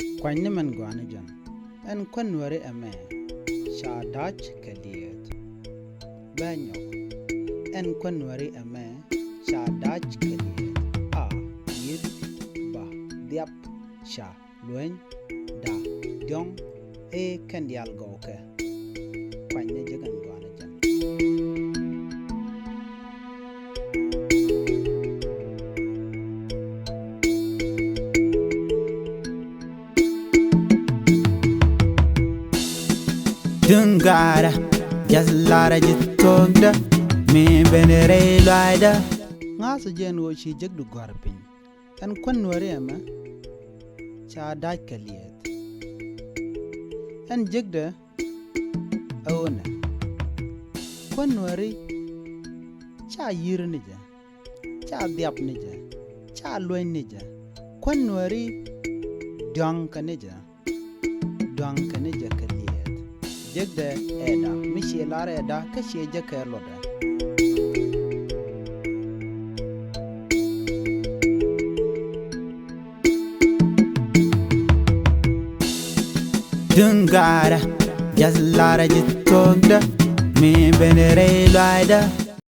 Kwany man gwana jan. En kwan wari ame. Sha dach kaliet. Banyok. En kwan wari ame. Sha dach kaliet. A. Yir. Ba. Diap. Sha. Luen. Da. Diong. E kandial goke. Kwany jagan gwana jan. Dungara, Yazlara Jitogda, me benere loida. Ngasa jen wo shi jagdu gwarpin. En kwan wari ame. Sha dach kaliet. En jagda. Awona. Kwan wari. Cha yir nija. Cha diap nija. Cha luen nija. Kwan wari. Diong ka nija. Diong ka nija kaliet. Jagda eda. Mishi lara eda. Kashi jaka loda. Dungara, Yazlara Jitogda, me benere loida.